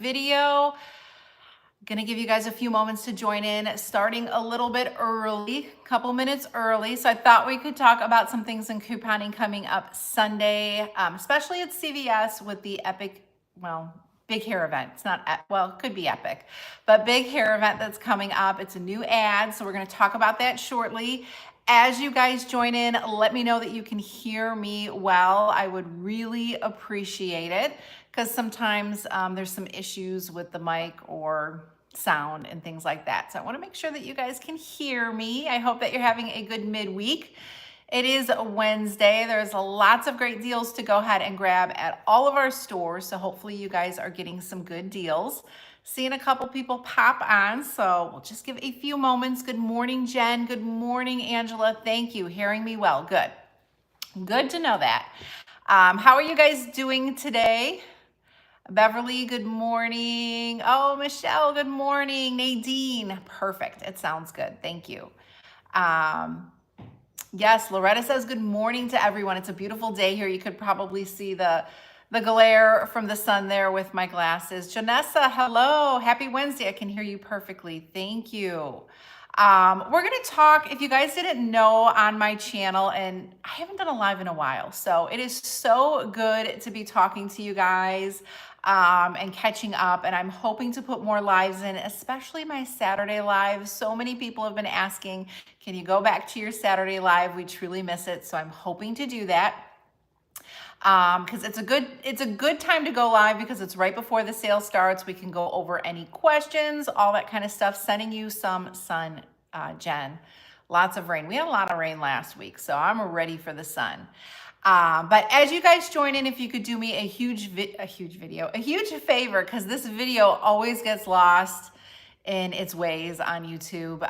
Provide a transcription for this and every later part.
video. Gonna give you guys a few moments to join in, starting a little bit early, a couple minutes early. So I thought we could talk about some things in couponing coming up Sunday, especially at CVS with the epic, big hair event. It's not, it could be epic, but big hair event that's coming up. It's a new ad, so we're gonna talk about that shortly. As you guys join in, let me know that you can hear me well. I would really appreciate it because sometimes there's some issues with the mic or sound and things like that. So I want to make sure that you guys can hear me. I hope that you're having a good midweek. It is Wednesday. There's lots of great deals to go ahead and grab at all of our stores. So hopefully you guys are getting some good deals. Seeing a couple people pop on, so we'll just give a few moments. Good morning, Jen. Good morning, Angela. Thank you. Hearing me well. Good. Good to know that. How are you guys doing today? Beverly, good morning. Oh, Michelle, good morning. Nadine, perfect. It sounds good. Thank you. Yes, Loretta says good morning to everyone. It's a beautiful day here. You could probably see the glare from the sun there with my glasses. Janessa, hello. Happy Wednesday. I can hear you perfectly. Thank you. We're going to talk, if you guys didn't know, on my channel, and I haven't done a live in a while, so it is so good to be talking to you guys and catching up, and I'm hoping to put more lives in, especially my Saturday lives. So many people have been asking, can you go back to your Saturday live? We truly miss it, so I'm hoping to do that. Because it's a good time to go live because it's right before the sale starts. We can go over any questions, all that kind of stuff. Sending you some sun, Jen. Lots of rain. We had a lot of rain last week, so I'm ready for the sun. But as you guys join in, if you could do me a huge favor, because this video always gets lost in its ways on YouTube.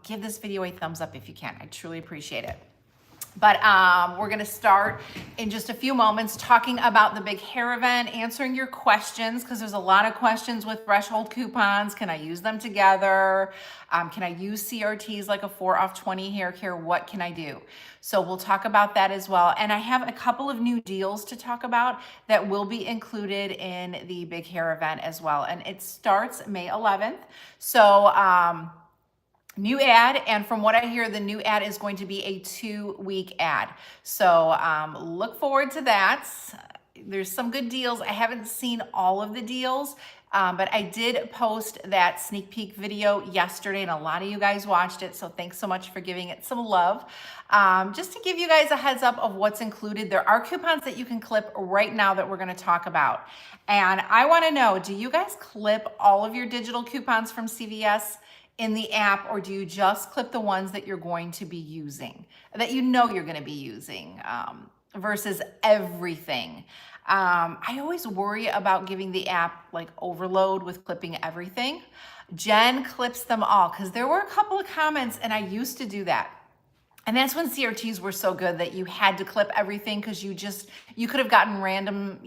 Give this video a thumbs up if you can. I truly appreciate it. But we're going to start in just a few moments talking about the big hair event, answering your questions, because there's a lot of questions with threshold coupons. Can I use them together? Can I use CRTs like a 4 off 20 hair care? What can I do? So we'll talk about that as well. And I have a couple of new deals to talk about that will be included in the big hair event as well. And it starts May 11th. So, new ad, and from what I hear, the new ad is going to be a 2-week ad. So look forward to that. There's some good deals. I haven't seen all of the deals, but I did post that sneak peek video yesterday, and a lot of you guys watched it, so thanks so much for giving it some love. Just to give you guys a heads up of what's included, there are coupons that you can clip right now that we're going to talk about. And I want to know, do you guys clip all of your digital coupons from CVS in the app, or do you just clip the ones that you're going to be using, that you know you're going to be using, versus everything? I always worry about giving the app like overload with clipping everything. Jen clips them all, because there were a couple of comments, and I used to do that. And that's when CRTs were so good that you had to clip everything, because you could have gotten random,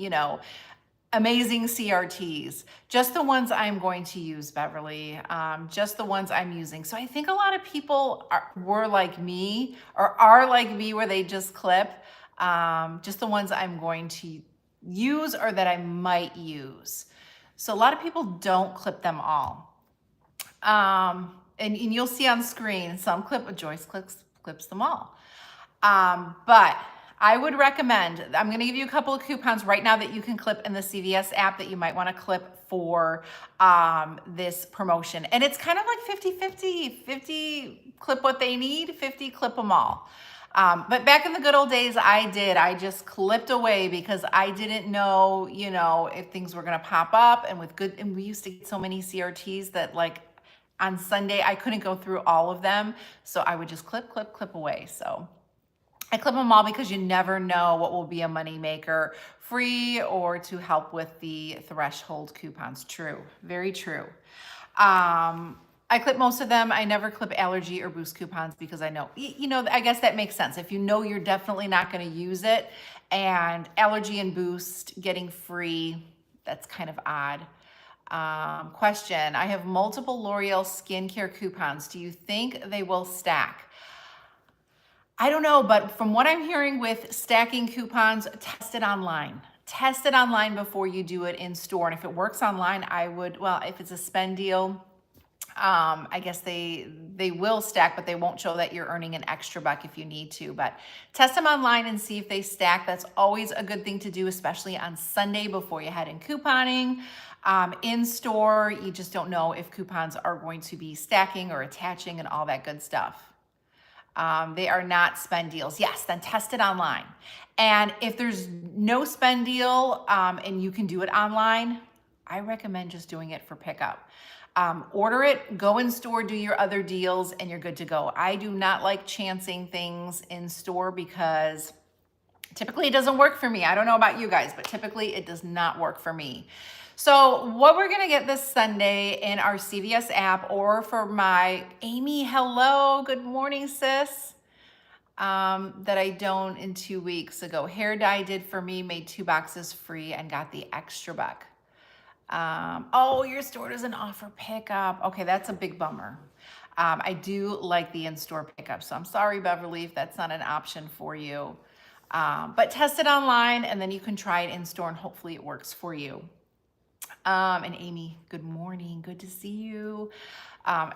amazing CRTs, just the ones I'm going to use, Beverly, just the ones I'm using. So I think a lot of people were like me, or are like me, where they just clip just the ones I'm going to use or that I might use. So a lot of people don't clip them all. And you'll see on screen, some Joyce clips them all. But I would recommend, I'm going to give you a couple of coupons right now that you can clip in the CVS app that you might want to clip for this promotion. And it's kind of like 50-50, 50 clip what they need, 50 clip them all. But back in the good old days, I just clipped away because I didn't know, if things were going to pop up, and we used to get so many CRTs that like on Sunday, I couldn't go through all of them. So I would just clip away. So I clip them all because you never know what will be a money maker, free or to help with the threshold coupons. True, very true. I clip most of them. I never clip allergy or boost coupons because I know, I guess that makes sense. If you know you're definitely not going to use it, and allergy and boost getting free, that's kind of odd. Question, I have multiple L'Oreal skincare coupons. Do you think they will stack? I don't know, but from what I'm hearing with stacking coupons, test it online. Test it online before you do it in store. And if it works online, I would, well, if it's a spend deal, I guess they will stack, but they won't show that you're earning an extra buck if you need to. But test them online and see if they stack. That's always a good thing to do, especially on Sunday before you head in couponing. In store, you just don't know if coupons are going to be stacking or attaching and all that good stuff. They are not spend deals. Yes, then test it online. And if there's no spend deal and you can do it online, I recommend just doing it for pickup. Order it, go in store, do your other deals, and you're good to go. I do not like chancing things in store because typically it doesn't work for me. I don't know about you guys, but typically it does not work for me. So what we're gonna get this Sunday in our CVS app, or for my Amy, hello, good morning, sis. That I don't in 2 weeks ago. Hair dye did for me, made 2 boxes free and got the extra buck. Oh, your store doesn't offer pickup. Okay, that's a big bummer. I do like the in-store pickup, so I'm sorry, Beverly, if that's not an option for you. But test it online and then you can try it in store and hopefully it works for you. And Amy, good morning. Good to see you.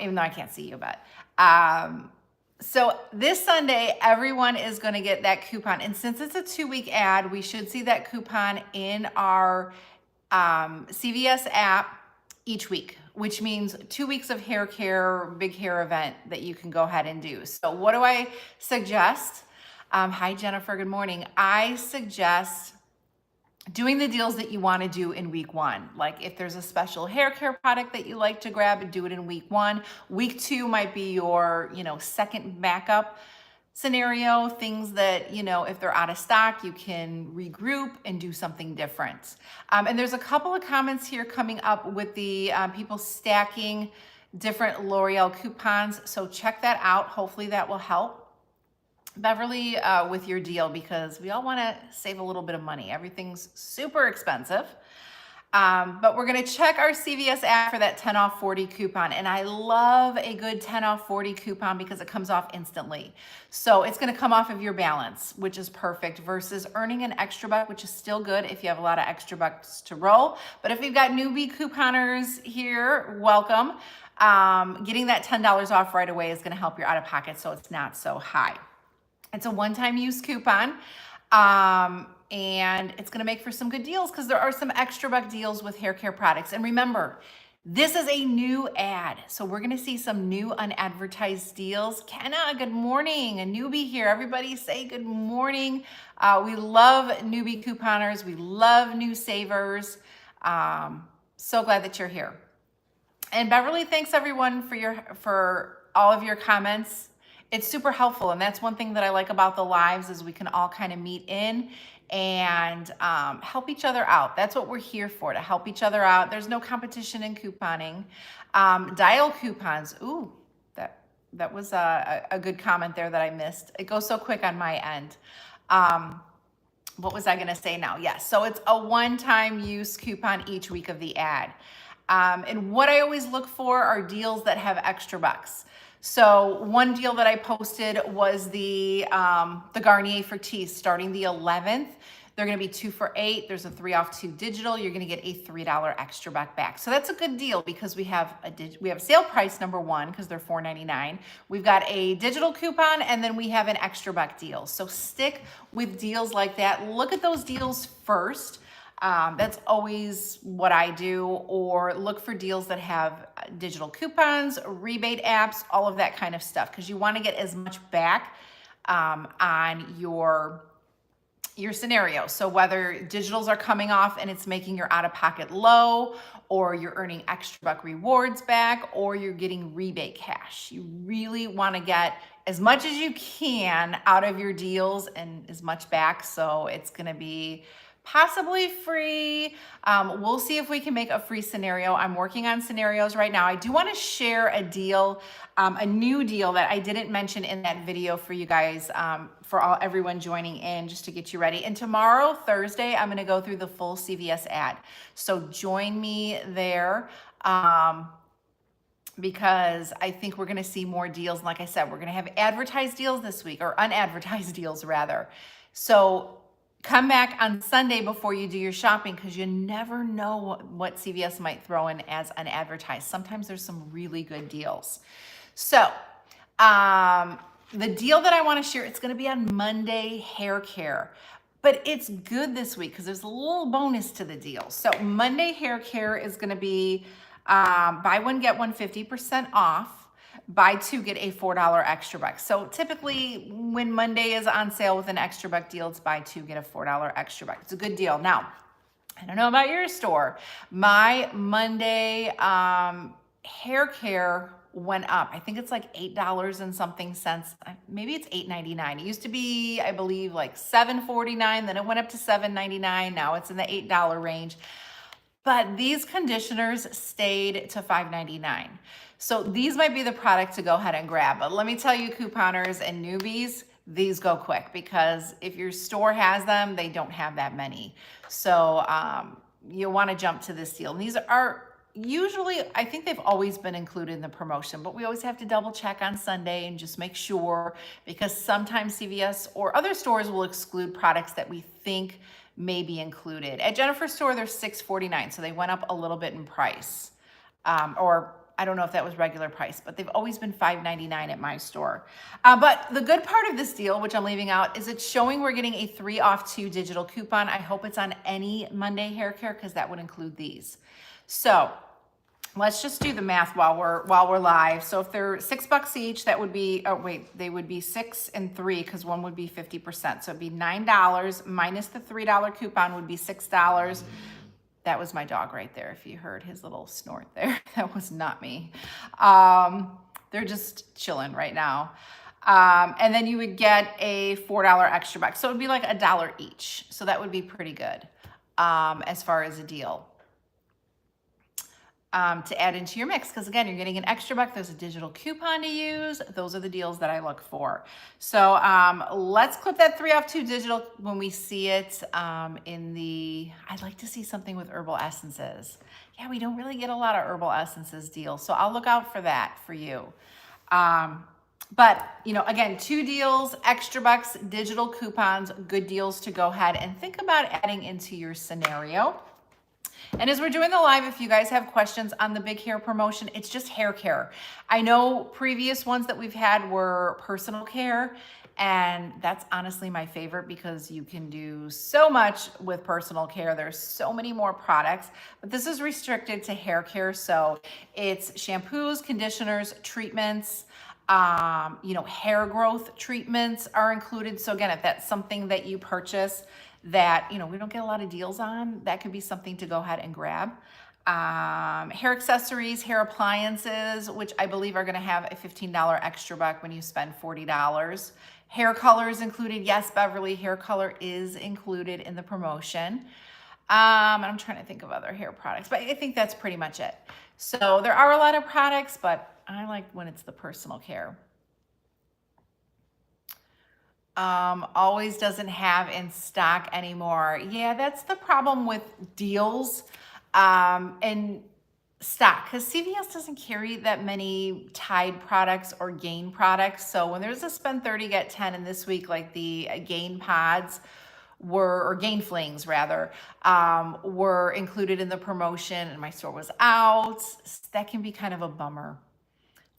Even though I can't see you, but so this Sunday, everyone is going to get that coupon. And since it's a 2-week ad, we should see that coupon in our CVS app each week, which means 2 weeks of hair care, big hair event that you can go ahead and do. So what do I suggest? Hi, Jennifer. Good morning. I suggest doing the deals that you want to do in week 1. Like if there's a special hair care product that you like to grab, do it in week 1. Week 2 might be your, second backup scenario, things that, if they're out of stock, you can regroup and do something different. And there's a couple of comments here coming up with the people stacking different L'Oreal coupons. So check that out. Hopefully that will help, Beverly, with your deal, because we all want to save a little bit of money. Everything's super expensive. But we're going to check our CVS app for that 10 off 40 coupon. And I love a good 10 off 40 coupon because it comes off instantly. So it's going to come off of your balance, which is perfect, versus earning an extra buck, which is still good if you have a lot of extra bucks to roll. But if you've got newbie couponers here, welcome. Getting that $10 off right away is going to help your out of pocket so it's not so high. It's a one-time use coupon, and it's going to make for some good deals because there are some extra buck deals with hair care products. And remember, this is a new ad, so we're going to see some new unadvertised deals. Kenna, good morning. A newbie here. Everybody say good morning. We love newbie couponers. We love new savers. So glad that you're here. And Beverly, thanks everyone for all of your comments. It's super helpful, and that's one thing that I like about the lives is we can all kind of meet in and help each other out. That's what we're here for, to help each other out. There's no competition in couponing. Dial coupons. Ooh, that was a good comment there that I missed. It goes so quick on my end. What was I going to say now? Yes, so it's a one-time use coupon each week of the ad. And what I always look for are deals that have extra bucks. So one deal that I posted was the Garnier for teeth starting the 11th. They're going to be 2 for $8. There's a 3 off 2 digital. You're going to get a $3 extra buck back. So that's a good deal because we have sale price number 1 because they're $4.99. We've got a digital coupon and then we have an extra buck deal. So stick with deals like that. Look at those deals first. That's always what I do, or look for deals that have digital coupons, rebate apps, all of that kind of stuff, because you want to get as much back on your scenario. So whether digitals are coming off and it's making your out-of-pocket low, or you're earning extra buck rewards back, or you're getting rebate cash. You really want to get as much as you can out of your deals and as much back, so it's going to be possibly free. We'll see if we can make a free scenario. I'm working on scenarios right now. I do want to share a deal, a new deal that I didn't mention in that video for you guys, for everyone joining in, just to get you ready. And tomorrow, Thursday, I'm going to go through the full CVS ad. So join me there. Because I think we're going to see more deals. And like I said, we're going to have advertised deals this week, or unadvertised deals rather. So Come back on Sunday before you do your shopping because you never know what CVS might throw in as an advertised. Sometimes there's some really good deals. So, the deal that I want to share, it's going to be on Monday hair care. But it's good this week because there's a little bonus to the deal. So Monday hair care is going to be buy one, get one 50% off. Buy two, get a $4 extra buck. So typically when Monday is on sale with an extra buck deal, it's buy two, get a $4 extra buck. It's a good deal. Now, I don't know about your store. My Monday hair care went up. I think it's like $8 and something cents. Maybe it's $8.99. It used to be, I believe, like $7.49. Then it went up to $7.99. Now it's in the $8 range. But these conditioners stayed to $5.99. So these might be the product to go ahead and grab. But let me tell you, couponers and newbies, these go quick because if your store has them, they don't have that many. So you'll want to jump to this deal. And these are usually, I think they've always been included in the promotion, but we always have to double check on Sunday and just make sure because sometimes CVS or other stores will exclude products that we think may be included. At Jennifer's store, they're $6.49, so they went up a little bit in price. Or I don't know if that was regular price, but they've always been $5.99 at my store. But the good part of this deal, which I'm leaving out, is it's showing we're getting a 3 off 2 digital coupon. I hope it's on any Monday hair care because that would include these. So let's just do the math while we're live. So if they're $6 each, that would be, oh wait, they would be 6 and 3 because one would be 50%. So it'd be $9 minus the $3 coupon would be $6. That was my dog right there. If you heard his little snort there, that was not me. They're just chilling right now. And then you would get a $4 extra buck. So it would be like $1 each. So that would be pretty good as far as a deal. To add into your mix because again you're getting an extra buck, there's a digital coupon to use. Those are the deals that I look for. So let's clip that 3 off 2 digital when we see it in the, I'd like to see something with herbal essences. Yeah, we don't really get a lot of herbal essences deals, so I'll look out for that for you. But you know, again, 2 deals, extra bucks, digital coupons, good deals to go ahead and think about adding into your scenario. And as we're doing the live, if you guys have questions on the big hair promotion, it's just hair care. I know previous ones that we've had were personal care, and that's honestly my favorite because you can do so much with personal care. There's so many more products, but this is restricted to hair care. So it's shampoos, conditioners, treatments, you know, hair growth treatments are included. So again, if that's something that you purchase that, you know, we don't get a lot of deals on, that could be something to go ahead and grab. Hair accessories, hair appliances, which I believe are going to have a $15 extra buck when you spend $40. Hair colors included. Yes, Beverly, hair color is included in the promotion. And I'm trying to think of other hair products, but I think that's pretty much it. So there are a lot of products, but I like when it's the personal care. Always doesn't have in stock anymore. Yeah, that's the problem with deals and stock because CVS doesn't carry that many Tide products or Gain products. So when there's a spend 30, get 10, and this week, like the Gain pods or Gain flings rather, were included in the promotion and my store was out. That can be kind of a bummer.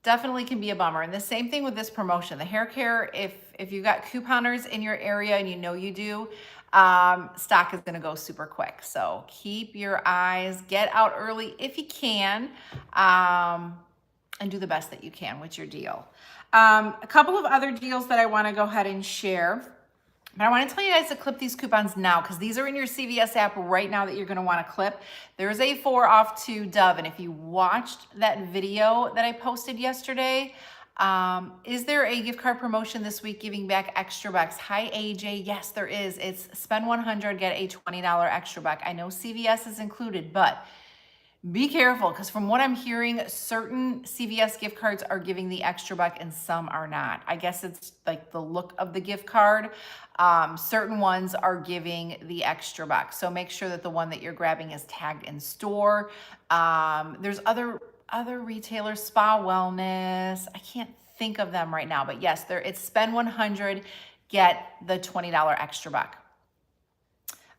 Definitely can be a bummer. And the same thing with this promotion. The hair care, if you've got couponers in your area and you know you do, stock is going to go super quick. So keep your eyes, get out early if you can, and do the best that you can with your deal. A couple of other deals that I want to go ahead and share. But I want to tell you guys to clip these coupons now because these are in your CVS app right now that you're going to want to clip. There's a 4 off 2 Dove. And if you watched that video that I posted yesterday, is there a gift card promotion this week giving back extra bucks? Hi, AJ. Yes, there is. It's spend 100, get a $20 extra buck. I know CVS is included, but be careful because from what I'm hearing, certain CVS gift cards are giving the extra buck and some are not. I guess it's like the look of the gift card. Certain ones are giving the extra buck. So make sure that the one that you're grabbing is tagged in store. There's other retailers, Spa Wellness. I can't think of them right now, but yes, it's spend 100, get the $20 extra buck.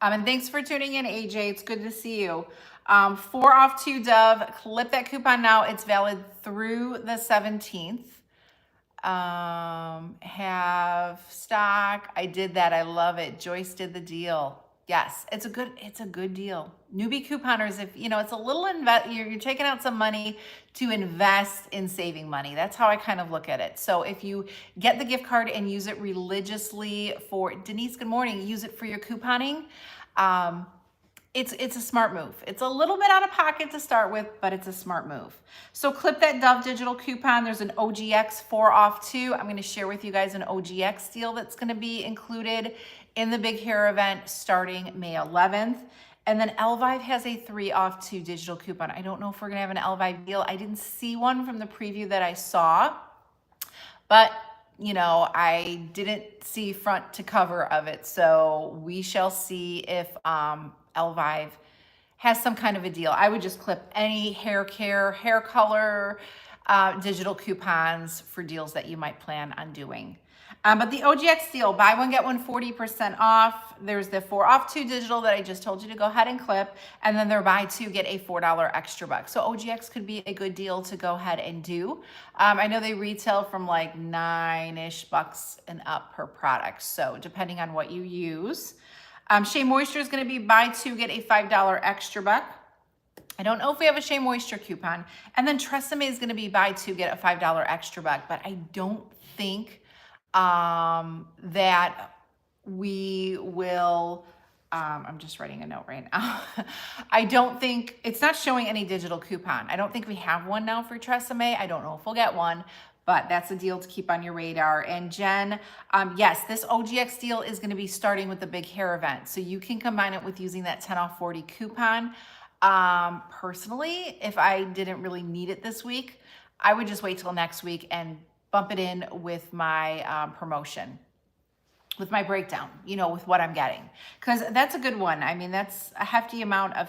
And thanks for tuning in, AJ. It's good to see you. 4 off 2 Dove. Clip that coupon now. It's valid through the 17th. Have stock. I did that. I love it. Joyce did the deal. Yes, it's a good deal. Newbie couponers, if you know, it's a little you're taking out some money to invest in saving money. That's how I kind of look at it. So if you get the gift card and use it religiously for Denise, good morning, use it for your couponing. It's a smart move. It's a little bit out of pocket to start with, but it's a smart move. So clip that Dove digital coupon. There's an OGX 4 off 2. I'm going to share with you guys an OGX deal that's going to be included in the big hair event starting May 11th. And then Elvive has a 3 off 2 digital coupon. I don't know if we're going to have an Elvive deal. I didn't see one from the preview that I saw, but you know, I didn't see front to cover of it. So we shall see if Elvive has some kind of a deal. I would just clip any hair care, hair color, digital coupons for deals that you might plan on doing. But the OGX deal, buy one, get one 40% off. There's the 4 off 2 digital that I just told you to go ahead and clip. And then they're buy two, get a $4 extra buck. So OGX could be a good deal to go ahead and do. I know they retail from like $9-ish and up per product. So depending on what you use. Shea Moisture is going to be buy two, get a $5 extra buck. I don't know if we have a Shea Moisture coupon. And then Tresemme is going to be buy two, get a $5 extra buck. But I don't think that we will, I'm just writing a note right now. I don't think, it's not showing any digital coupon. I don't think we have one now for Tresemme. I don't know if we'll get one, but that's a deal to keep on your radar. And Jen, yes, this OGX deal is going to be starting with the big hair event. So you can combine it with using that 10 off 40 coupon. Personally, if I didn't really need it this week, I would just wait till next week and bump it in with my promotion, with my breakdown, you know, with what I'm getting. Because that's a good one. I mean, that's a hefty amount of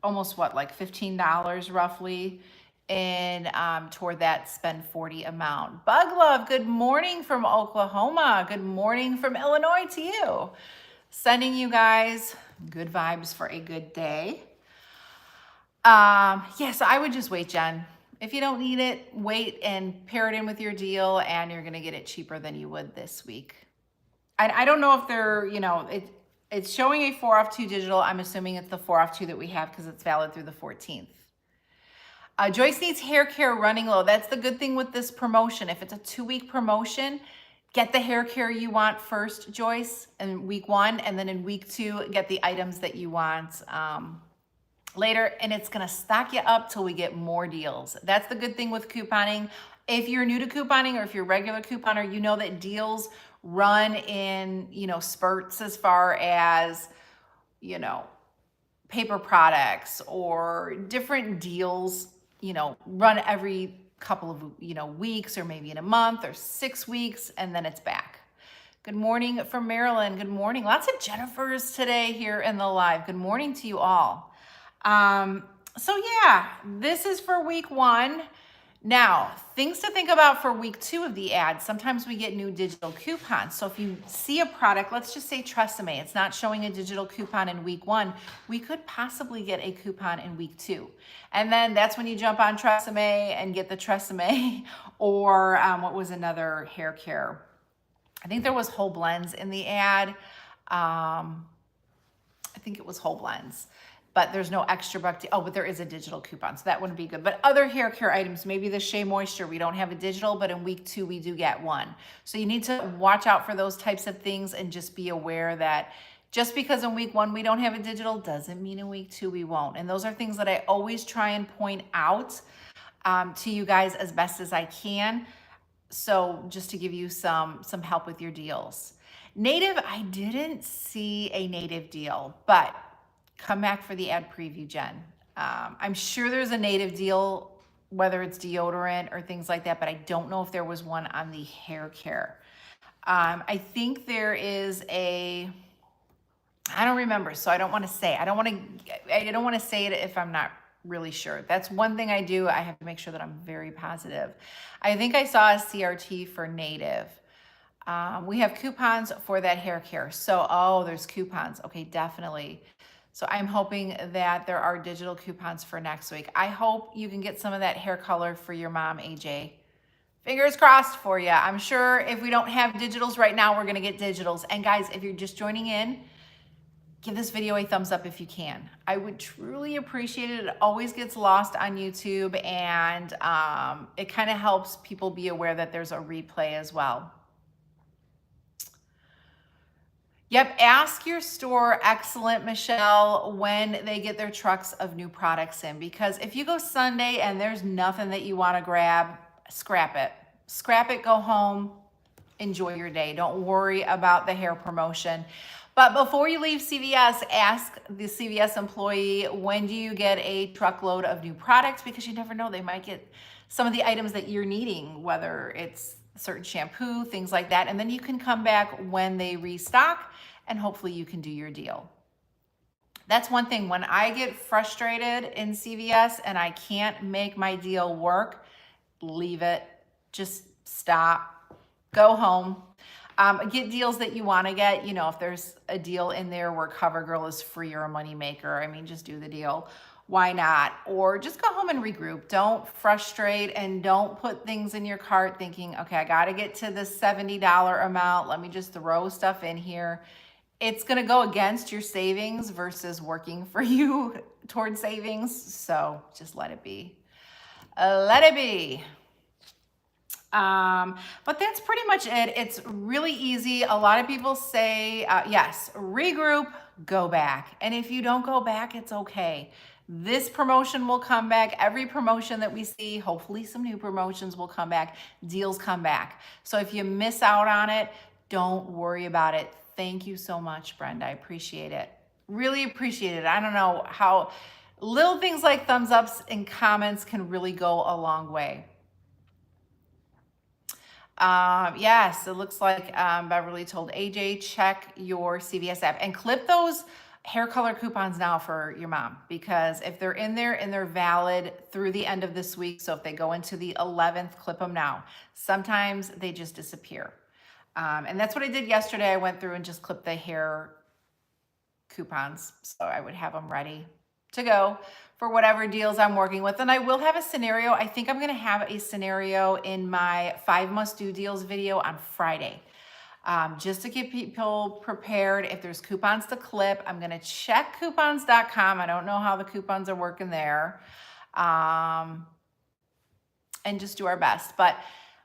almost what, like $15 roughly in toward that spend 40 amount. Bug Love, good morning from Oklahoma. Good morning from Illinois to you. Sending you guys good vibes for a good day. Yeah, so I would just wait, Jen. If you don't need it, wait and pair it in with your deal, and you're going to get it cheaper than you would this week. I don't know if they're, you know, it's showing a 4 off 2 digital. I'm assuming it's the 4 off 2 that we have because it's valid through the 14th. Joyce needs hair care running low. That's the good thing with this promotion. If it's a 2-week promotion, get the hair care you want first, Joyce, in week 1, and then in week 2, get the items that you want later, and it's gonna stock you up till we get more deals. That's the good thing with couponing. If you're new to couponing or if you're a regular couponer, you know that deals run in, you know, spurts as far as, you know, paper products or different deals, you know, run every couple of, you know, weeks or maybe in a month or 6 weeks, and then it's back. Good morning from Maryland. Good morning. Lots of Jennifers today here in the live. Good morning to you all. So yeah, this is for week 1. Now, things to think about for week 2 of the ad. Sometimes we get new digital coupons. So if you see a product, let's just say Tresemme, it's not showing a digital coupon in week 1, we could possibly get a coupon in week 2. And then that's when you jump on Tresemme and get the Tresemme or what was another hair care? I think there was Whole Blends in the ad. I think it was Whole Blends. But there's no extra buck. Oh, but there is a digital coupon, so that wouldn't be good. But other hair care items, maybe the Shea Moisture, we don't have a digital, but in week 2, we do get one. So you need to watch out for those types of things and just be aware that just because in week 1 we don't have a digital doesn't mean in week 2 we won't. And those are things that I always try and point out to you guys as best as I can. So just to give you some help with your deals. Native, I didn't see a Native deal, but come back for the ad preview, Jen. I'm sure there's a Native deal, whether it's deodorant or things like that, but I don't know if there was one on the hair care. I think there is I don't remember, so I don't want to say. I don't want to say it if I'm not really sure. That's one thing I do. I have to make sure that I'm very positive. I think I saw a CRT for Native. We have coupons for that hair care. So, oh, there's coupons. Okay, definitely. So I'm hoping that there are digital coupons for next week. I hope you can get some of that hair color for your mom, AJ. Fingers crossed for you. I'm sure if we don't have digitals right now, we're going to get digitals. And guys, if you're just joining in, give this video a thumbs up if you can. I would truly appreciate it. It always gets lost on YouTube, and it kind of helps people be aware that there's a replay as well. Yep, ask your store, excellent Michelle, when they get their trucks of new products in, because if you go Sunday and there's nothing that you want to grab, scrap it. Scrap it, go home, enjoy your day. Don't worry about the hair promotion. But before you leave CVS, ask the CVS employee, when do you get a truckload of new products? Because you never know, they might get some of the items that you're needing, whether it's certain shampoo, things like that. And then you can come back when they restock, and hopefully you can do your deal. That's one thing. When I get frustrated in CVS and I can't make my deal work, leave it. Just stop. Go home. Get deals that you want to get. You know, if there's a deal in there where CoverGirl is free or a moneymaker, I mean, just do the deal. Why not? Or just go home and regroup. Don't frustrate, and don't put things in your cart thinking, okay, I got to get to the $70 amount. Let me just throw stuff in here. It's going to go against your savings versus working for you towards savings. So just let it be. Let it be. But that's pretty much it. It's really easy. A lot of people say, yes, regroup, go back. And if you don't go back, it's okay. This promotion will come back. Every promotion that we see, hopefully some new promotions will come back. Deals come back. So if you miss out on it, don't worry about it. Thank you so much, Brenda. I appreciate it. Really appreciate it. I don't know how little things like thumbs ups and comments can really go a long way. Yes, it looks like Beverly told AJ, check your CVS app and clip those hair color coupons now for your mom, because if they're in there and they're valid through the end of this week, so if they go into the 11th, clip them now. Sometimes they just disappear. And that's what I did yesterday. I went through and just clipped the hair coupons, so I would have them ready to go for whatever deals I'm working with. And I will have a scenario. I think I'm going to have a scenario in my 5 must-do deals video on Friday, just to get people prepared. If there's coupons to clip, I'm going to check coupons.com. I don't know how the coupons are working there, and just do our best. But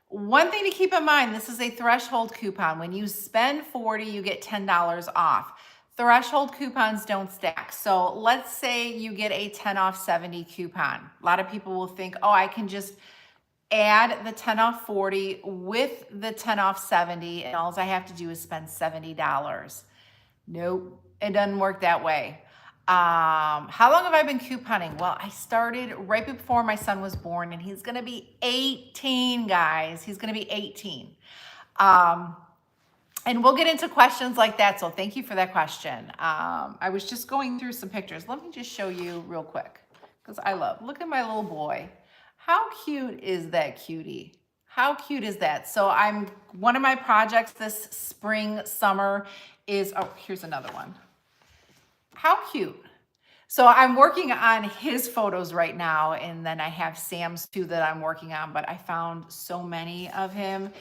one thing to keep in mind, this is a threshold coupon. When you spend $40, you get $10 off. Threshold coupons don't stack. So let's say you get a 10 off 70 coupon. A lot of people will think, oh, I can just add the 10 off 40 with the 10 off 70, and all I have to do is spend $70. Nope, it doesn't work that way. How long have I been couponing? Well, I started right before my son was born, and he's gonna be 18, guys. He's gonna be 18. And we'll get into questions like that, so thank you for that question. I was just going through some pictures. Let me just show you real quick, because look at my little boy. How cute is that cutie? How cute is that? So one of my projects this spring, summer is, oh, here's another one. How cute. So I'm working on his photos right now, and then I have Sam's too that I'm working on, but I found so many of him.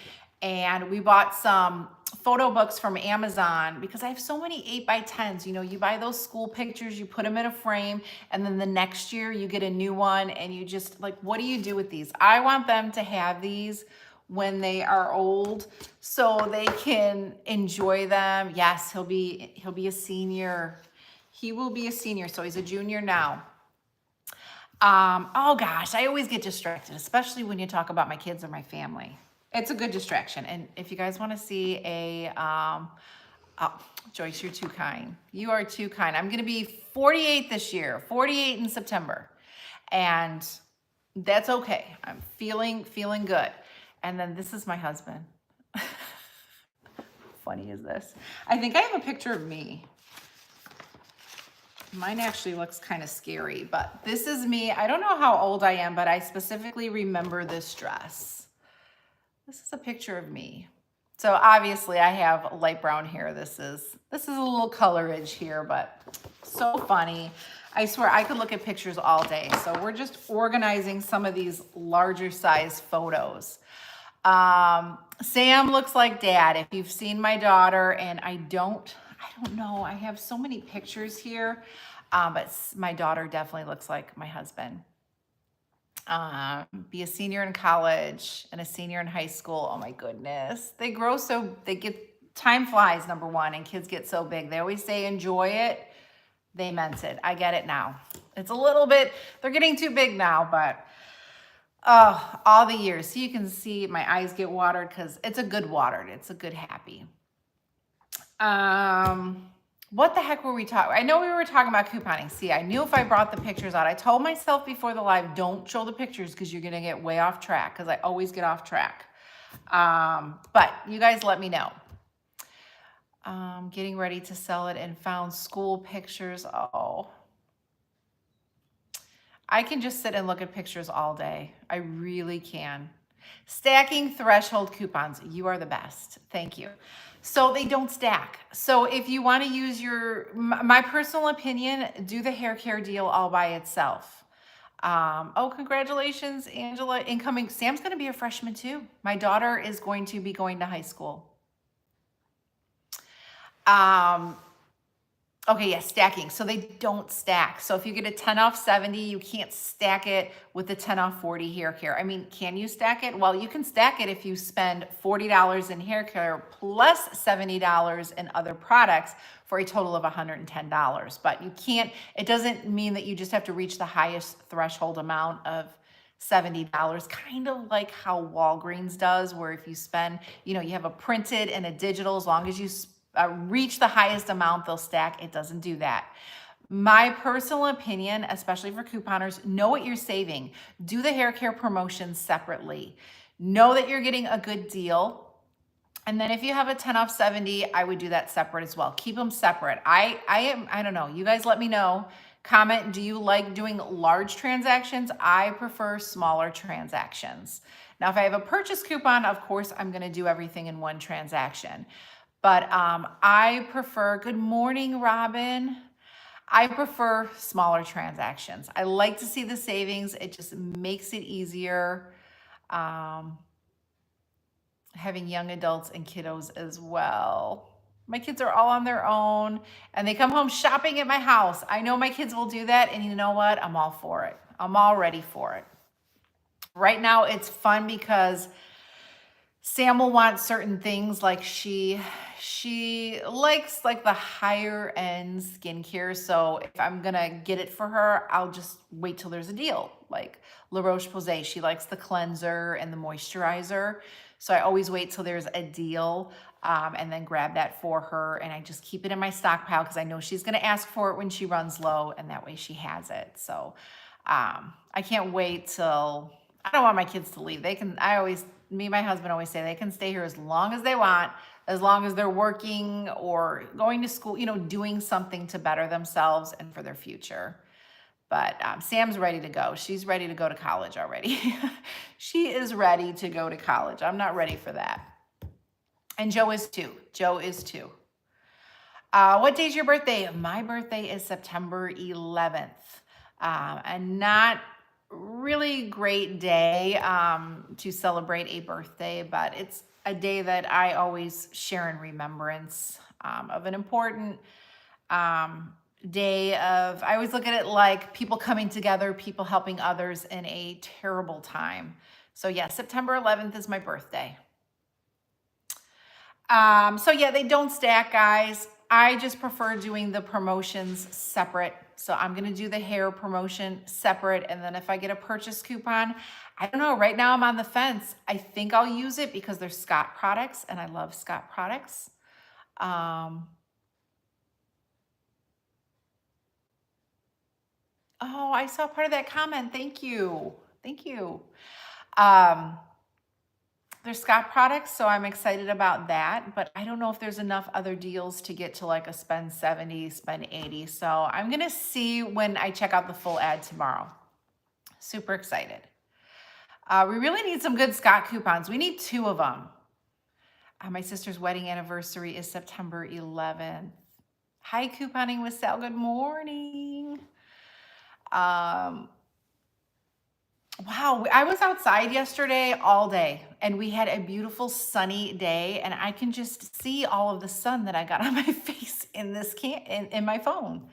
And we bought some photo books from Amazon because I have so many 8x10s. You know, you buy those school pictures, you put them in a frame, and then the next year you get a new one, and you just like, what do you do with these? I want them to have these when they are old so they can enjoy them. Yes, he'll be a senior. He will be a senior, so he's a junior now. Oh gosh, I always get distracted, especially when you talk about my kids or my family. It's a good distraction. And if you guys want to see oh, Joyce, you're too kind. You are too kind. I'm going to be 48 this year, 48 in September. And that's okay. I'm feeling good. And then this is my husband. Funny is this? I think I have a picture of me. Mine actually looks kind of scary, but this is me. I don't know how old I am, but I specifically remember this dress. This is a picture of me. So obviously I have light brown hair. This is a little colorage here, but so funny. I swear I could look at pictures all day. So we're just organizing some of these larger size photos. Sam looks like dad. If you've seen my daughter, and I don't know. I have so many pictures here, but my daughter definitely looks like my husband. Be a senior in college and a senior in high school. Oh my goodness. Time flies, number one, and kids get so big. They always say enjoy it. They meant it. I get it now. It's a little bit, they're getting too big now, but all the years. So you can see my eyes get watered because it's a good watered. It's a good happy. What the heck were we talking? I know we were talking about couponing. See, I knew if I brought the pictures out, I told myself before the live, don't show the pictures because you're going to get way off track, because I always get off track. But you guys let me know. Getting ready to sell it and found school pictures. Oh, I can just sit and look at pictures all day. I really can. Stacking threshold coupons. You are the best. Thank you. So they don't stack. So if you want to use my personal opinion, do the hair care deal all by itself. Oh, congratulations, Angela. Incoming. Sam's going to be a freshman too. My daughter is going to be going to high school. Okay, yeah, stacking. So they don't stack. So if you get a 10 off 70, you can't stack it with the 10 off 40 hair care. I mean, can you stack it? Well, you can stack it if you spend $40 in hair care plus $70 in other products for a total of $110. But you can't, it doesn't mean that you just have to reach the highest threshold amount of $70, kind of like how Walgreens does, where if you spend, you have a printed and a digital, as long as you reach the highest amount, they'll stack. It doesn't do that. My personal opinion, especially for couponers, know what you're saving. Do the hair care promotions separately. Know that you're getting a good deal. And then if you have a 10 off 70, I would do that separate as well. Keep them separate. I don't know. You guys let me know. Comment, do you like doing large transactions? I prefer smaller transactions. Now, if I have a purchase coupon, of course, I'm going to do everything in one transaction. But I prefer, good morning, Robin. I prefer smaller transactions. I like to see the savings. It just makes it easier. Having young adults and kiddos as well. My kids are all on their own and they come home shopping at my house. I know my kids will do that, and you know what? I'm all for it. I'm all ready for it. Right now it's fun because Sam will want certain things, like she likes like the higher end skincare. So if I'm gonna get it for her, I'll just wait till there's a deal. Like La Roche-Posay, she likes the cleanser and the moisturizer. So I always wait till there's a deal and then grab that for her. And I just keep it in my stockpile because I know she's gonna ask for it when she runs low, and that way she has it. So I can't wait till, I don't want my kids to leave. Me and my husband always say they can stay here as long as they want, as long as they're working or going to school, doing something to better themselves and for their future. But Sam's ready to go. She's ready to go to college already. She is ready to go to college. I'm not ready for that. And Joe is too. What day's your birthday? My birthday is September 11th. And not really great day to celebrate a birthday, but it's a day that I always share in remembrance of an important day of, I always look at it like people coming together, people helping others in a terrible time. So yeah, September 11th is my birthday. So yeah, they don't stack, guys. I just prefer doing the promotions separate. So I'm going to do the hair promotion separate. And then if I get a purchase coupon, I don't know, right now I'm on the fence. I think I'll use it because they're Scott products and I love Scott products. Oh, I saw part of that comment. Thank you. They're Scott products, so I'm excited about that, but I don't know if there's enough other deals to get to like a spend 70, spend 80. So I'm gonna see when I check out the full ad tomorrow. Super excited. We really need some good Scott coupons. We need 2 of them. My sister's wedding anniversary is September 11th. Hi, couponing with Sal. Good morning. Um, wow, I was outside yesterday all day and we had a beautiful sunny day, and I can just see all of the sun that I got on my face in this in my phone.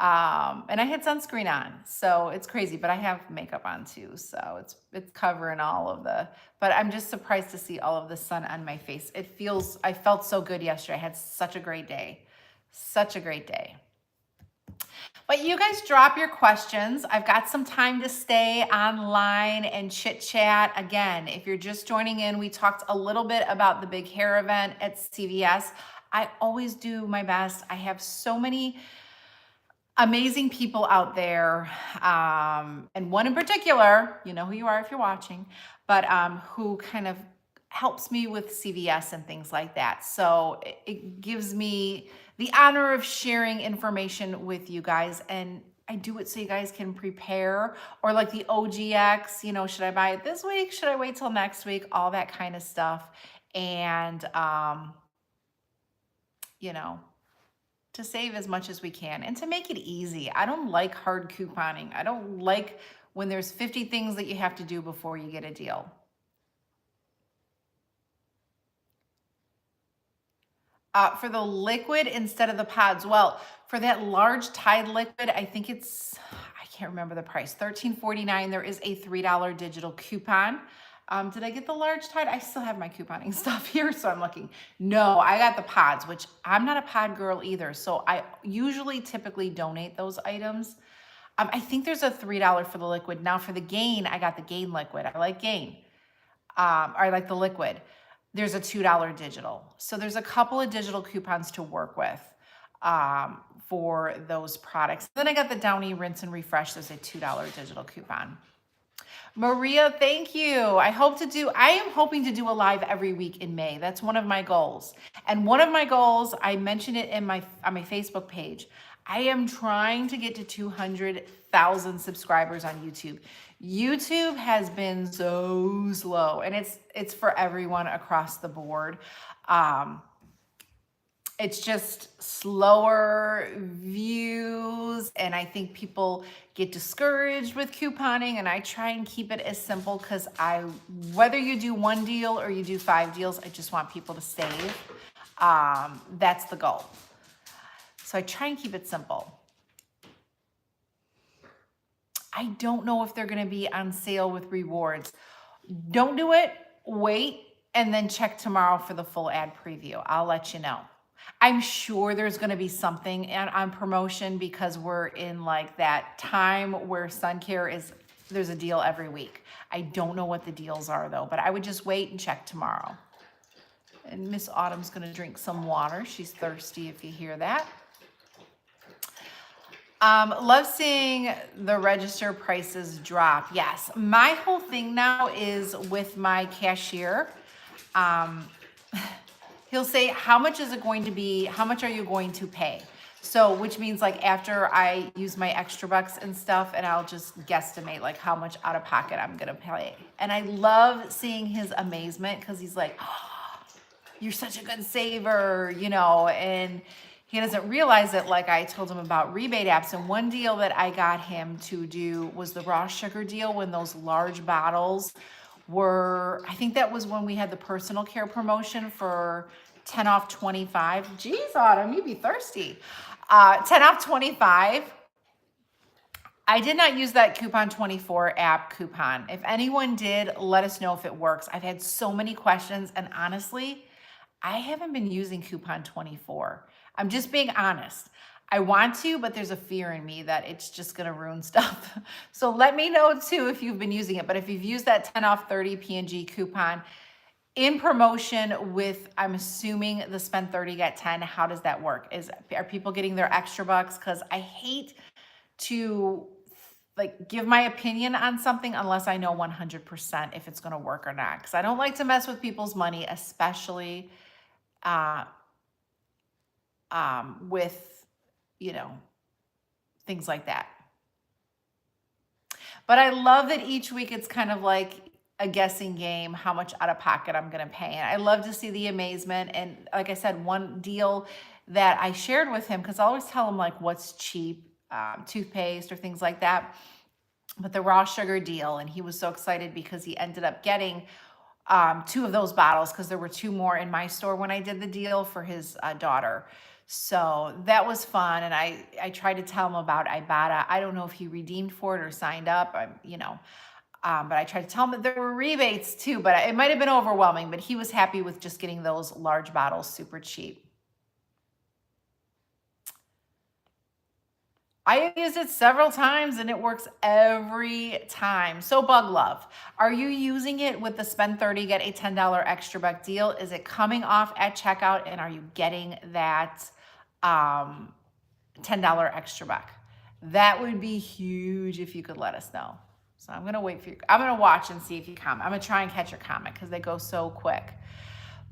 And I had sunscreen on, so it's crazy, but I have makeup on too, so it's covering all of but I'm just surprised to see all of the sun on my face. I felt so good yesterday. I had such a great day. Such a great day. But you guys drop your questions. I've got some time to stay online and chit chat. Again, if you're just joining in, we talked a little bit about the big hair event at CVS. I always do my best. I have so many amazing people out there, and one in particular, you know who you are if you're watching, but who kind of helps me with CVS and things like that. So it gives me the honor of sharing information with you guys, and I do it so you guys can prepare, or like the OGX, should I buy it this week? Should I wait till next week? All that kind of stuff. And, to save as much as we can and to make it easy. I don't like hard couponing. I don't like when there's 50 things that you have to do before you get a deal. For the liquid instead of the pods, well, for that large Tide liquid, I think I can't remember the price, $13.49. There is a $3 digital coupon. Did I get the large Tide? I still have my couponing stuff here, so I'm looking. No, I got the pods, which I'm not a pod girl either, so I typically donate those items. I think there's a $3 for the liquid. Now for the Gain, I got the Gain liquid. I like Gain. I like the liquid. There's a $2 digital. So there's a couple of digital coupons to work with for those products. Then I got the Downy Rinse and Refresh. There's a $2 digital coupon. Maria, thank you. I am hoping to do a live every week in May. That's one of my goals. And one of my goals, I mentioned it on my Facebook page. I am trying to get to 200,000 subscribers on YouTube. YouTube has been so slow, and it's for everyone across the board. It's just slower views, and I think people get discouraged with couponing, and I try and keep it as simple because whether you do one deal or you do 5 deals, I just want people to save. That's the goal. So I try and keep it simple. I don't know if they're going to be on sale with rewards. Don't do it. Wait, and then check tomorrow for the full ad preview. I'll let you know. I'm sure there's going to be something on promotion because we're in like that time where sun care there's a deal every week. I don't know what the deals are though, but I would just wait and check tomorrow. And Miss Autumn's going to drink some water. She's thirsty if you hear that. Love seeing the register prices drop. Yes, my whole thing now is with my cashier. He'll say, how much is it going to be? How much are you going to pay? So, which means like after I use my extra bucks and stuff, and I'll just guesstimate like how much out of pocket I'm going to pay. And I love seeing his amazement because he's like, oh, you're such a good saver, and he doesn't realize it. Like I told him about rebate apps, and one deal that I got him to do was the raw sugar deal when those large bottles I think that was when we had the personal care promotion for 10 off 25. Jeez, Autumn, you'd be thirsty. 10 off 25. I did not use that Coupon 24 app coupon. If anyone did, let us know if it works. I've had so many questions, and honestly, I haven't been using Coupon 24. I'm just being honest. I want to, but there's a fear in me that it's just going to ruin stuff. So let me know too if you've been using it. But if you've used that 10 off 30 P&G coupon in promotion with, I'm assuming the spend 30 get 10, how does that work? Are people getting their extra bucks? Because I hate to give my opinion on something unless I know 100% if it's going to work or not. Because I don't like to mess with people's money, especially with things like that. But I love that each week it's kind of like a guessing game how much out of pocket I'm going to pay. And I love to see the amazement. And like I said, one deal that I shared with him, because I always tell him like what's cheap, toothpaste or things like that, but the raw sugar deal. And he was so excited because he ended up getting 2 of those bottles, because there were 2 more in my store when I did the deal for his daughter. So that was fun. And I tried to tell him about Ibotta. I don't know if he redeemed for it or signed up, but I tried to tell him that there were rebates too, but it might have been overwhelming, but he was happy with just getting those large bottles super cheap. I have used it several times and it works every time. So Bug Love, are you using it with the spend 30, get a $10 extra buck deal? Is it coming off at checkout and are you getting that $10 extra buck? That would be huge if you could let us know. So I'm gonna wait for you. I'm gonna watch and see if you comment. I'm gonna try and catch your comment because they go so quick.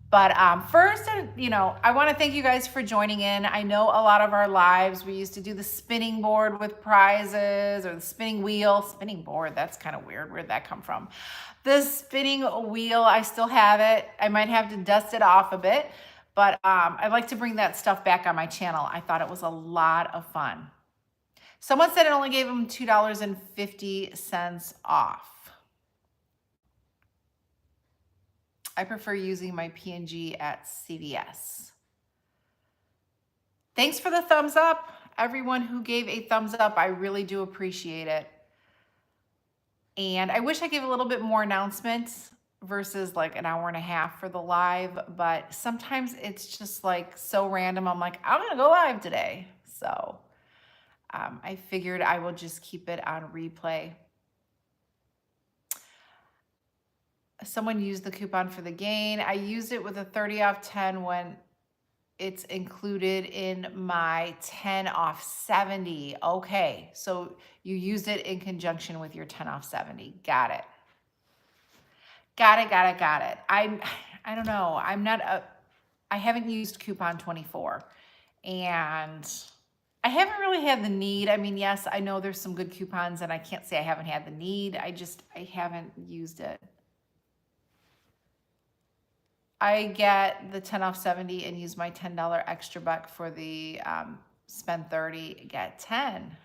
But first, I want to thank you guys for joining in. I know a lot of our lives, we used to do the spinning board with prizes, or the spinning wheel. Spinning board, that's kind of weird. Where'd that come from? The spinning wheel, I still have it. I might have to dust it off a bit, but I'd like to bring that stuff back on my channel. I thought it was a lot of fun. Someone said it only gave them $2.50 off. I prefer using my P&G at CVS. Thanks for the thumbs up. Everyone who gave a thumbs up, I really do appreciate it. And I wish I gave a little bit more announcements versus like an hour and a half for the live, but sometimes it's just like so random. I'm like, I'm gonna go live today. So I figured I will just keep it on replay. Someone used the coupon for the gain. I used it with a 30 off 10 when it's included in my 10 off 70. Okay, so you used it in conjunction with your 10 off 70. Got it. Got it. I don't know. I haven't used coupon 24, and I haven't really had the need. I mean, yes, I know there's some good coupons and I can't say I haven't had the need. I haven't used it. I get the 10 off 70 and use my $10 extra buck for the spend 30, get 10.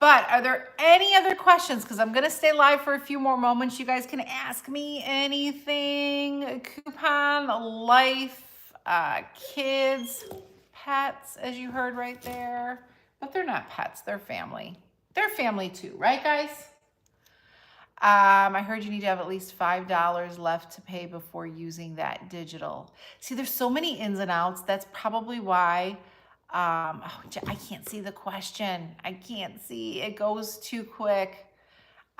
But are there any other questions? Because I'm going to stay live for a few more moments. You guys can ask me anything. Coupon, life, kids, pets, as you heard right there. But they're not pets. They're family. They're family too, right, guys? I heard you need to have at least $5 left to pay before using that digital. See, there's so many ins and outs. That's probably why. I can't see the question. I can't see. It goes too quick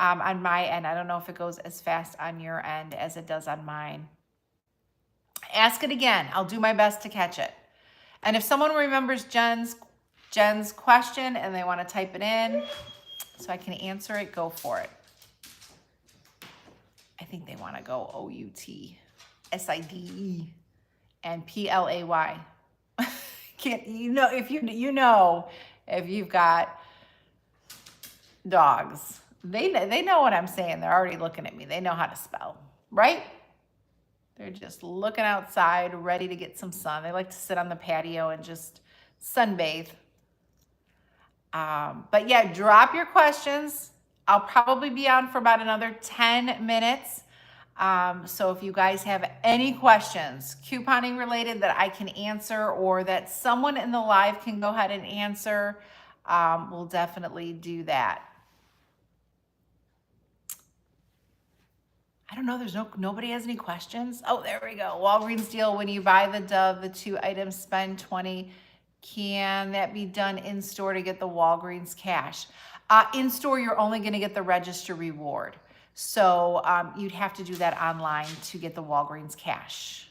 on my end. I don't know if it goes as fast on your end as it does on mine. Ask it again. I'll do my best to catch it. And if someone remembers Jen's question and they want to type it in so I can answer it, go for it. I think they want to go OUTSIDE and PLAY. If you've got dogs, they know what I'm saying. They're already looking at me. They know how to spell, right? They're just looking outside, ready to get some sun. They like to sit on the patio and just sunbathe. But yeah, drop your questions. I'll probably be on for about another 10 minutes. So if you guys have any questions, couponing related, that I can answer or that someone in the live can go ahead and answer, we'll definitely do that. I don't know, nobody has any questions. Oh, there we go. Walgreens deal, when you buy the Dove, the 2 items, spend 20. Can that be done in store to get the Walgreens cash? In store, you're only going to get the register reward. So you'd have to do that online to get the Walgreens cash.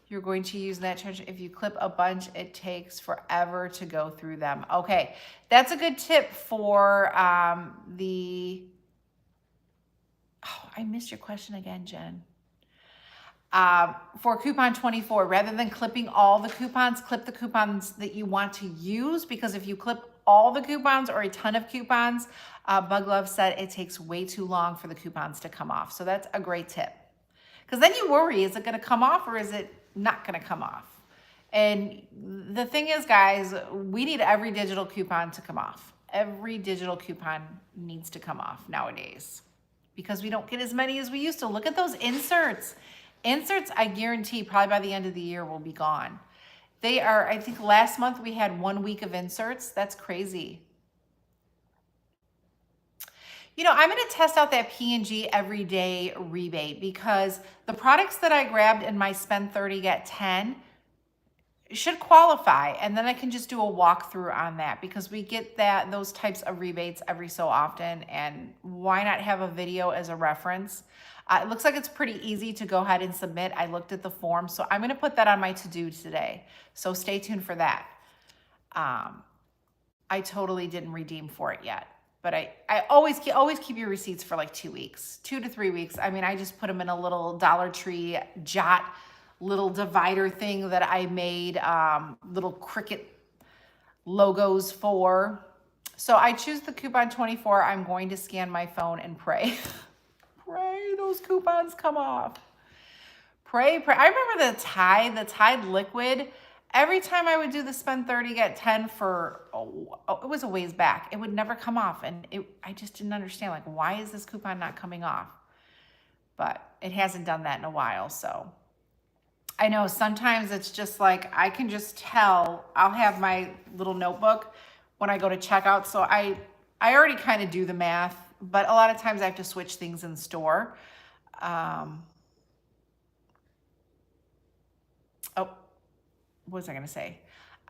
You're going to use that charge. If you clip a bunch, it takes forever to go through them. Okay, that's a good tip for the... Oh, I missed your question again, Jen. For coupon 24, rather than clipping all the coupons, clip the coupons that you want to use, because if you clip all the coupons or a ton of coupons, Bug Love said it takes way too long for the coupons to come off. So that's a great tip. Because then you worry, is it going to come off or is it not going to come off? And the thing is, guys, we need every digital coupon to come off. Every digital coupon needs to come off nowadays because we don't get as many as we used to. Look at those inserts. Inserts, I guarantee, probably by the end of the year will be gone. They are, I think last month we had 1 week of inserts. That's crazy. You know, I'm going to test out that P&G everyday rebate because the products that I grabbed in my spend 30, get 10 should qualify. And then I can just do a walkthrough on that because we get those types of rebates every so often. And why not have a video as a reference? It looks like it's pretty easy to go ahead and submit. I looked at the form, so I'm going to put that on my to-do today. So stay tuned for that. I totally didn't redeem for it yet. But I always keep your receipts for like 2 weeks, 2 to 3 weeks. I mean, I just put them in a little Dollar Tree jot, little divider thing that I made, little Cricut logos for. So I choose the coupon 24. I'm going to scan my phone and pray. Pray those coupons come off. Pray. I remember the Tide liquid. Every time I would do the spend 30, get 10 for, it was a ways back. It would never come off. And I just didn't understand, like, why is this coupon not coming off? But it hasn't done that in a while. So I know sometimes it's just like, I can just tell, I'll have my little notebook when I go to checkout. So I already kind of do the math, but a lot of times I have to switch things in store. What was I going to say?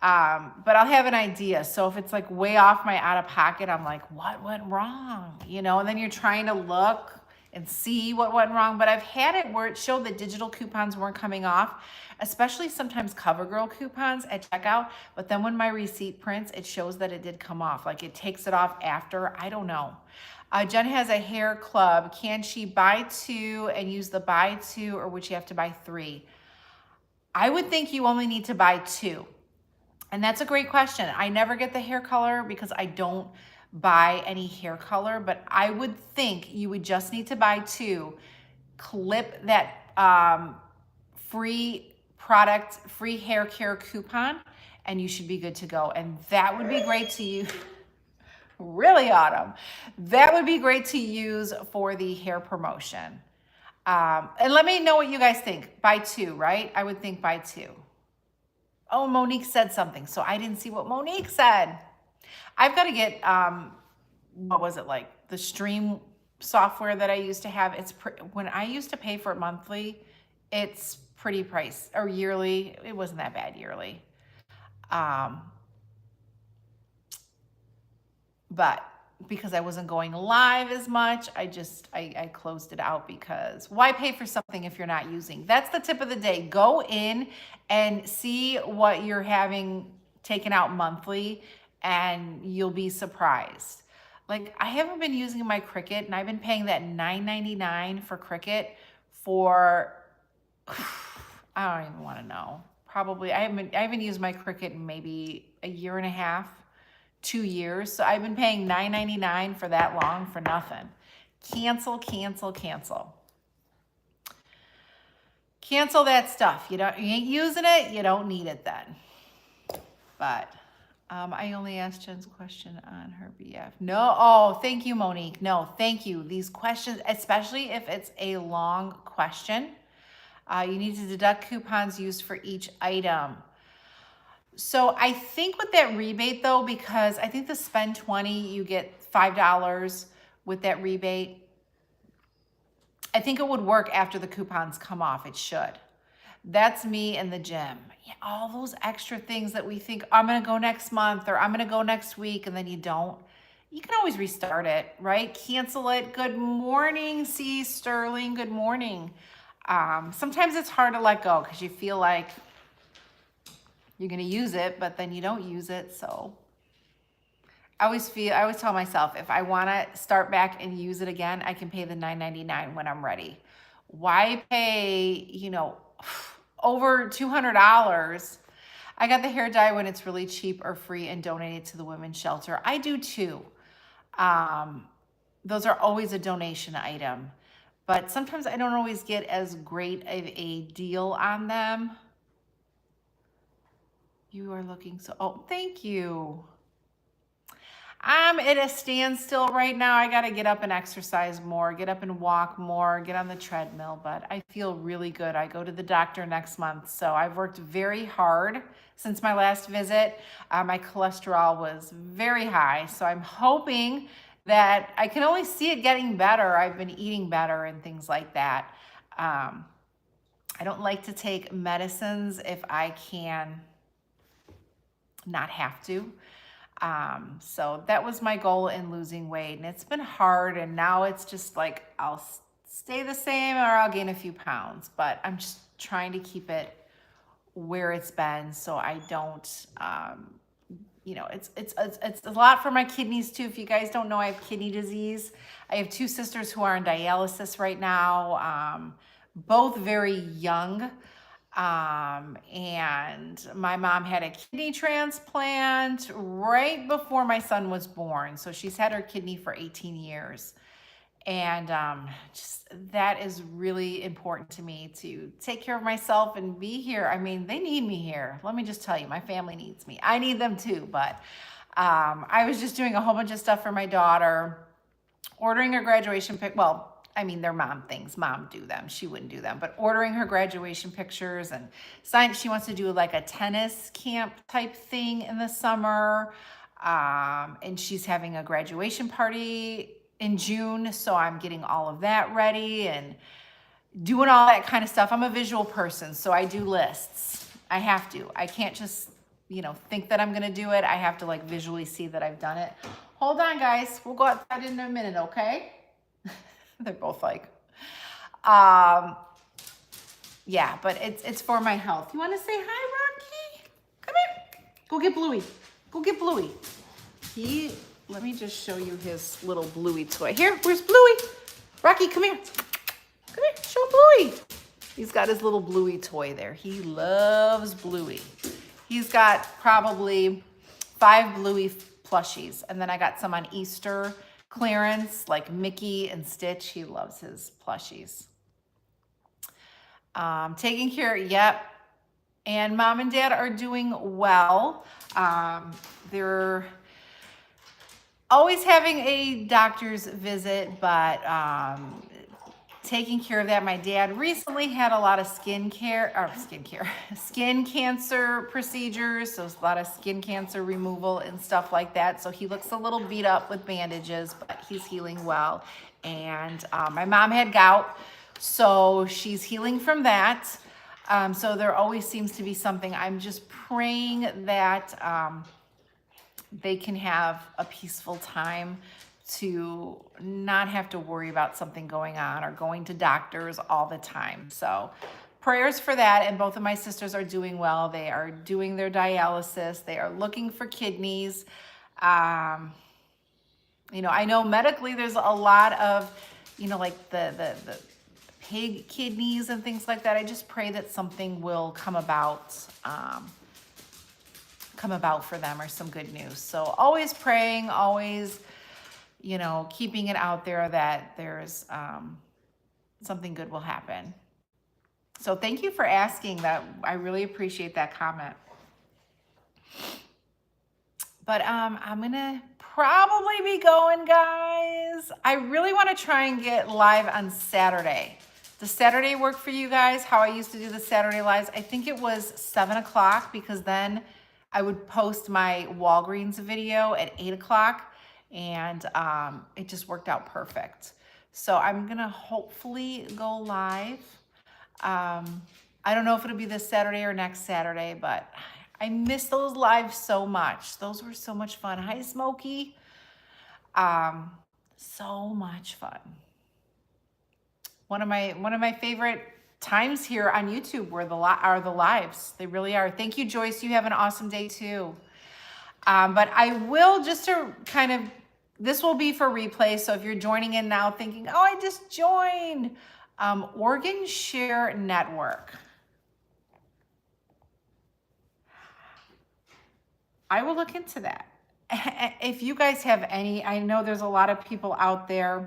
But I'll have an idea. So if it's like way off my out of pocket, I'm like, what went wrong? You know, and then you're trying to look and see what went wrong. But I've had it where it showed that digital coupons weren't coming off, especially sometimes CoverGirl coupons at checkout. But then when my receipt prints, it shows that it did come off. Like it takes it off after. I don't know. Jen has a hair club. Can she buy 2 and use the buy 2, or would she have to buy 3? I would think you only need to buy 2. And that's a great question. I never get the hair color because I don't buy any hair color, but I would think you would just need to buy 2, clip that free product, free hair care coupon, and you should be good to go. And that would be great to use. Really, Autumn. That would be great to use for the hair promotion. And let me know what you guys think. Buy 2, right? I would think buy 2. Oh, Monique said something, so I didn't see what Monique said. I've got to get, what was it like? The Stream software that I used to have. When I used to pay for it monthly, it's pretty priced, or yearly. It wasn't that bad yearly. But because I wasn't going live as much, I closed it out because why pay for something if you're not using? That's the tip of the day. Go in and see what you're having taken out monthly and you'll be surprised. Like I haven't been using my Cricut and I've been paying that $9.99 for Cricut for, I don't even want to know. Probably, I haven't used my Cricut in maybe a year and a half. 2 years. So I've been paying $9.99 for that long for nothing. Cancel, cancel, cancel. Cancel that stuff. You ain't using it, you don't need it then. But I only asked Jen's question on her BF. No, oh, thank you, Monique. No, thank you. These questions, especially if it's a long question, you need to deduct coupons used for each item. So I think with that rebate though, because I think the spend 20, you get $5 with that rebate. I think it would work after the coupons come off. It should. That's me in the gym. Yeah, all those extra things that we think, I'm going to go next month or I'm going to go next week, and then you don't. You can always restart it, right? Cancel it. Good morning, C. Sterling. Good morning. Sometimes it's hard to let go because you feel like you're going to use it, but then you don't use it. So I always tell myself, if I want to start back and use it again, I can pay the $9.99 when I'm ready. Why pay, over $200? I got the hair dye when it's really cheap or free and donate it to the women's shelter. I do too. Um, those are always a donation item, but sometimes I don't always get as great of a deal on them. You are looking so, oh, thank you. I'm at a standstill right now. I got to get up and exercise more, get up and walk more, get on the treadmill, but I feel really good. I go to the doctor next month. So I've worked very hard since my last visit. My cholesterol was very high. So I'm hoping that I can only see it getting better. I've been eating better and things like that. I don't like to take medicines if I can not have to. So that was my goal in losing weight, and it's been hard, and now it's just like I'll stay the same or I'll gain a few pounds, but I'm just trying to keep it where it's been so I don't, you know, it's a lot for my kidneys too. If you guys don't know, I have kidney disease. I have two sisters who are on dialysis right now, both very young. And my mom had a kidney transplant right before my son was born. So she's had her kidney for 18 years. And just that is really important to me to take care of myself and be here. I mean, they need me here. Let me just tell you, my family needs me. I need them too. But I was just doing a whole bunch of stuff for my daughter, ordering her graduation pic. Well, I mean, they're mom things. Mom do them. She wouldn't do them. But ordering her graduation pictures and sign. She wants to do like a tennis camp type thing in the summer. And she's having a graduation party in June. So I'm getting all of that ready and doing all that kind of stuff. I'm a visual person, so I do lists. I have to. I can't just, you know, think that I'm going to do it. I have to like visually see that I've done it. Hold on, guys. We'll go outside in a minute, okay? They're both like, yeah, but it's for my health. You want to say hi, Rocky? Come here. Go get Bluey. Go get Bluey. Let me just show you his little Bluey toy. Here, where's Bluey? Rocky, come here. Come here, show Bluey. He's got his little Bluey toy there. He loves Bluey. He's got probably 5 Bluey plushies. And then I got some on Easter clearance, like Mickey and Stitch. He loves his plushies. Taking care, yep. And mom and dad are doing well. They're always having a doctor's visit, but taking care of that. My dad recently had a lot of skin cancer procedures. So a lot of skin cancer removal and stuff like that. So he looks a little beat up with bandages, but he's healing well. And my mom had gout, so she's healing from that. So there always seems to be something. I'm just praying that they can have a peaceful time to not have to worry about something going on or going to doctors all the time. So prayers for that. And both of my sisters are doing well. They are doing their dialysis. They are looking for kidneys. You know, I know medically there's a lot of, you know, like the pig kidneys and things like that. I just pray that something will come about for them, or some good news. So always praying, always, you know, keeping it out there that there's something good will happen. So thank you for asking that. I really appreciate that comment. But I'm gonna probably be going, guys. I really want to try and get live on Saturday. Does Saturday work for you guys? How I used to do the Saturday lives? I think it was 7 o'clock, because then I would post my Walgreens video at 8 o'clock, and it just worked out perfect. So I'm gonna hopefully go live. I don't know if it'll be this Saturday or next Saturday, but I miss those lives so much. Those were so much fun. Hi, Smokey. So much fun. One of my favorite times here on YouTube are the lives. They really are. Thank you, Joyce. You have an awesome day too. But I will, just to kind of, this will be for replay. So if you're joining in now thinking, oh, I just joined, Organ Share Network. I will look into that. If you guys have any, I know there's a lot of people out there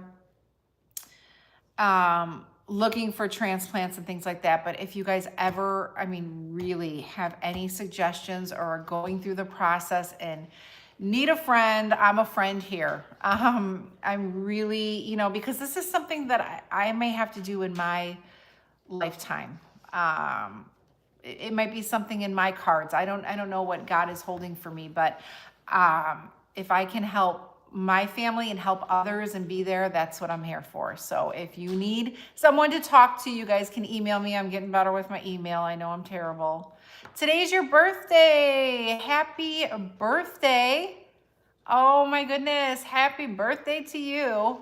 looking for transplants and things like that. But if you guys ever, I mean, really have any suggestions or are going through the process and need a friend, I'm a friend here. I'm really, because this is something that I may have to do in my lifetime. It might be something in my cards. I don't know what God is holding for me, but if I can help my family and help others and be there, that's what I'm here for. So if you need someone to talk to, you guys can email me. I'm getting better with my email. I know I'm terrible. Today's your birthday. Happy birthday. Oh my goodness. Happy birthday to you.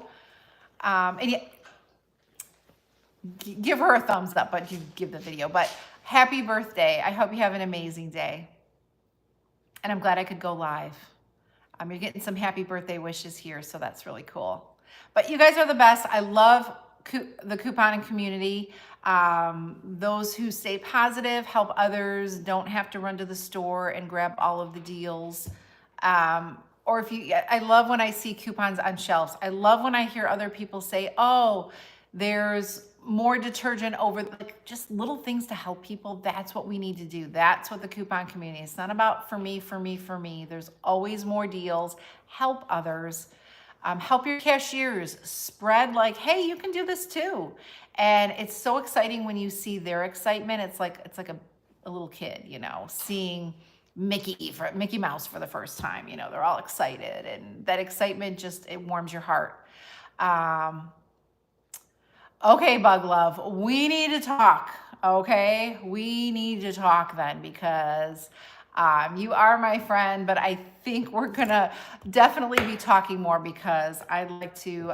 Give her a thumbs up, but you give the video. But happy birthday. I hope you have an amazing day. And I'm glad I could go live. You're getting some happy birthday wishes here, so that's really cool. But you guys are the best. I love the couponing community. Those who stay positive, help others, don't have to run to the store and grab all of the deals. Or if you, I love when I see coupons on shelves. I love when I hear other people say, oh, there's more detergent over, like just little things to help people. That's what we need to do. That's what the coupon community is. It's not about for me, for me, for me. There's always more deals. Help others. Help your cashiers. Spread like, hey, you can do this too. And it's so exciting when you see their excitement. It's like a little kid, seeing Mickey Mouse for the first time. They're all excited, and that excitement just, it warms your heart. Okay, Bug Love, we need to talk, okay? We need to talk then, because you are my friend, but I think we're gonna definitely be talking more, because I'd like to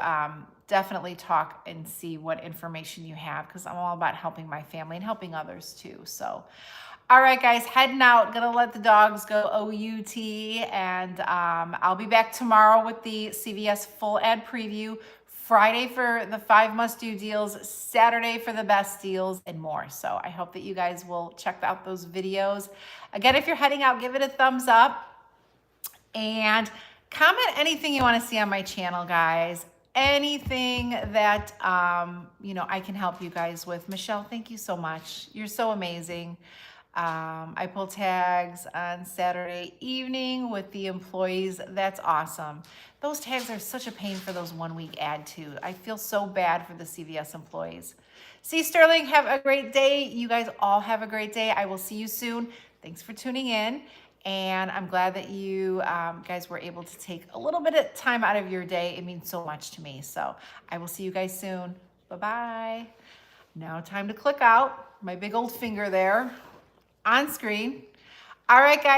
definitely talk and see what information you have, because I'm all about helping my family and helping others too. So, all right, guys, heading out. Gonna let the dogs go OUT, and I'll be back tomorrow with the CVS full ad preview. Friday for the 5 must-do deals, Saturday for the best deals, and more. So I hope that you guys will check out those videos. Again, if you're heading out, give it a thumbs up and comment anything you want to see on my channel, guys. Anything that I can help you guys with. Michelle, thank you so much. You're so amazing. I pull tags on Saturday evening with the employees. That's awesome. Those tags are such a pain for those 1 week ad too. I feel so bad for the CVS employees. See, Sterling, have a great day. You guys all have a great day. I will see you soon. Thanks for tuning in. And I'm glad that you guys were able to take a little bit of time out of your day. It means so much to me. So I will see you guys soon. Bye-bye. Now time to click out. My big old finger there on screen. All right, guys.